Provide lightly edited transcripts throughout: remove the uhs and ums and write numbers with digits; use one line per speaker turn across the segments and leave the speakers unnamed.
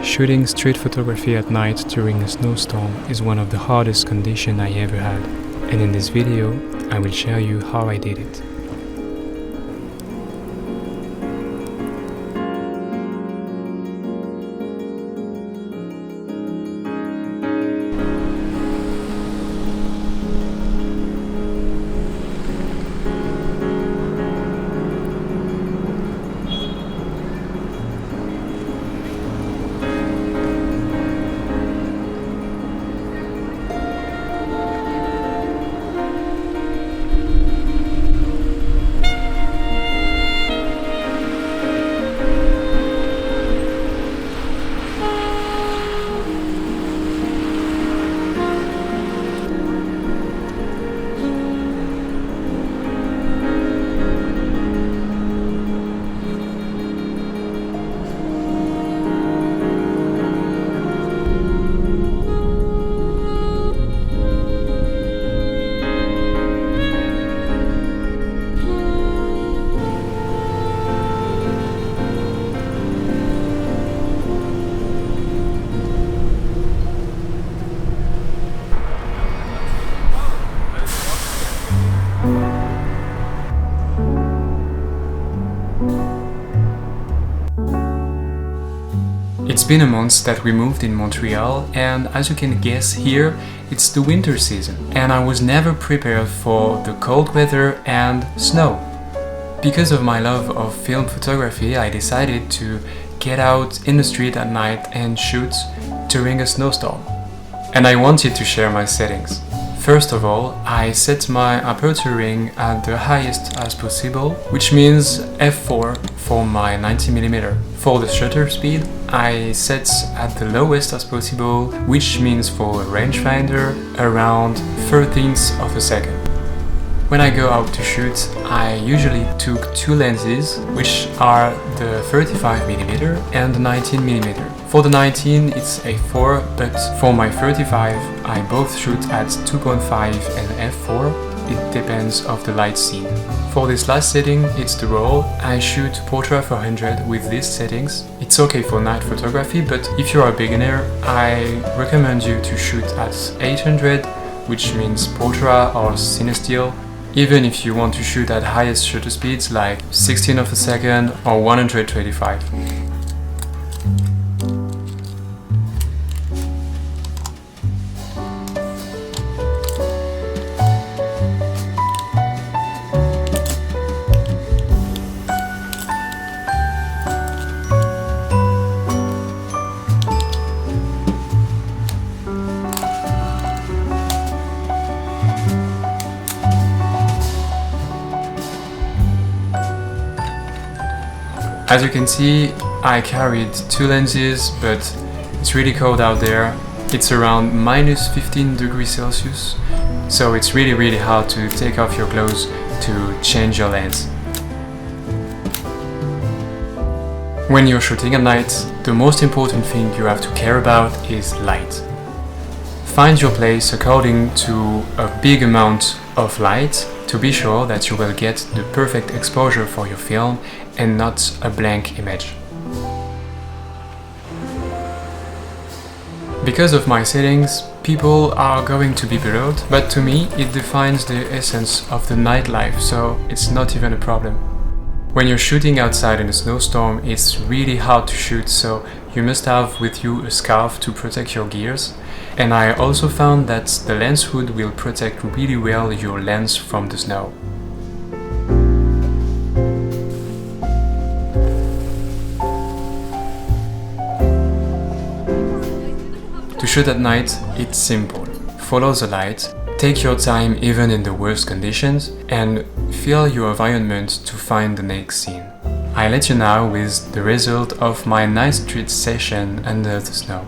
Shooting street photography at night during a snowstorm is one of the hardest conditions I ever had, and in this video I will share you how I did it. It's been a month that we moved in Montreal, and as you can guess here, it's the winter season, and I was never prepared for the cold weather and snow. Because of my love of film photography, I decided to get out in the street at night and shoot during a snowstorm. And I wanted to share my settings. First of all, I set my aperture ring at the highest as possible, which means f4 for my 90mm. For the shutter speed, I set at the lowest as possible, which means for a rangefinder around 1/13 of a second. When I go out to shoot, I usually took two lenses, which are the 35mm and the 19mm. For the 19 it's f4, but for my 35 I both shoot at 2.5 and f4, it depends of the light scene. For this last setting, it's the RAW. I shoot Portra 400 with these settings. It's okay for night photography, but if you're a beginner, I recommend you to shoot at 800, which means Portra or Cinestill, even if you want to shoot at highest shutter speeds like 16 of a second or 125. As you can see, I carried two lenses, but it's really cold out there. It's around -15 degrees Celsius, so it's really hard to take off your clothes to change your lens. When you're shooting at night, the most important thing you have to care about is light. Find your place according to a big amount of light to be sure that you will get the perfect exposure for your film and not a blank image. Because of my settings, people are going to be blurred, but to me it defines the essence of the nightlife, so it's not even a problem. When you're shooting outside in a snowstorm, it's really hard to shoot, so you must have with you a scarf to protect your gears. And I also found that the lens hood will protect really well your lens from the snow. To shoot at night, it's simple. Follow the light, take your time even in the worst conditions, and feel your environment to find the next scene. I let you now with the result of my night street session under the snow.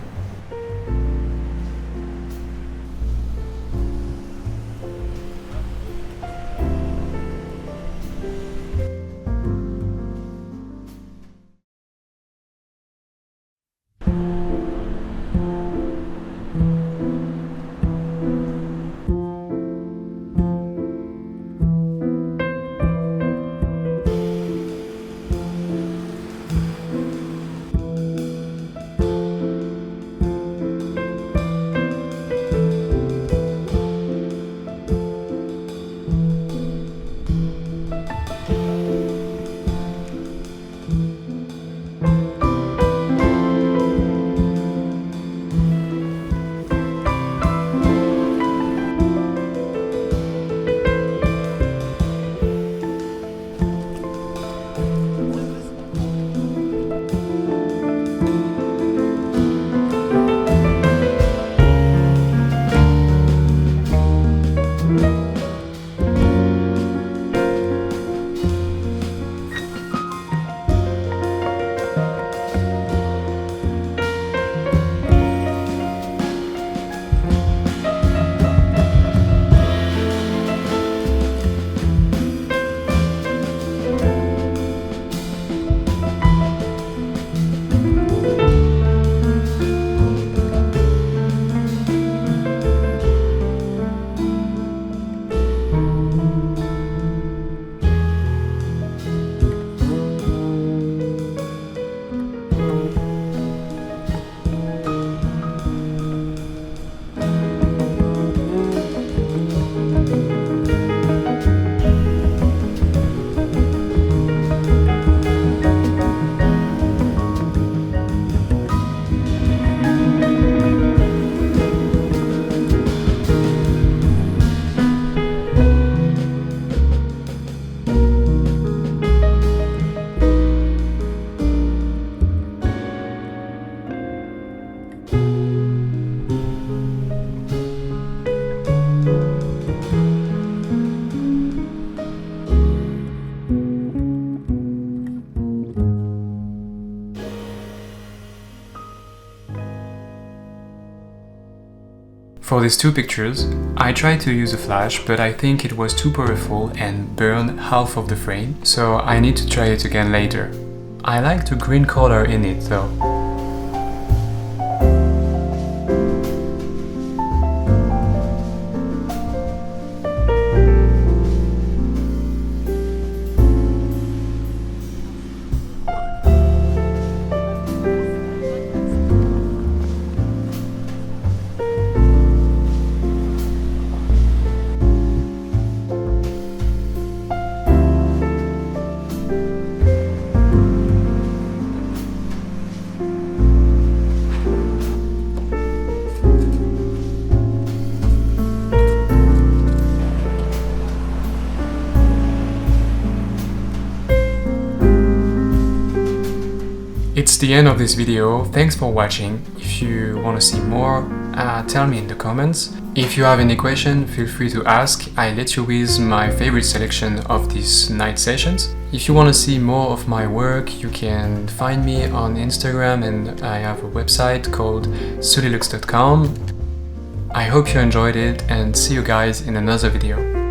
For these two pictures, I tried to use a flash, but I think it was too powerful and burned half of the frame, so I need to try it again later. I like the green color in it though. It's the end of this video. Thanks for watching. If you want to see more, tell me in the comments. If you have any question, feel free to ask. I let you with my favorite selection of these night sessions. If you want to see more of my work, you can find me on Instagram, and I have a website called solilux.com. I hope you enjoyed it, and see you guys in another video.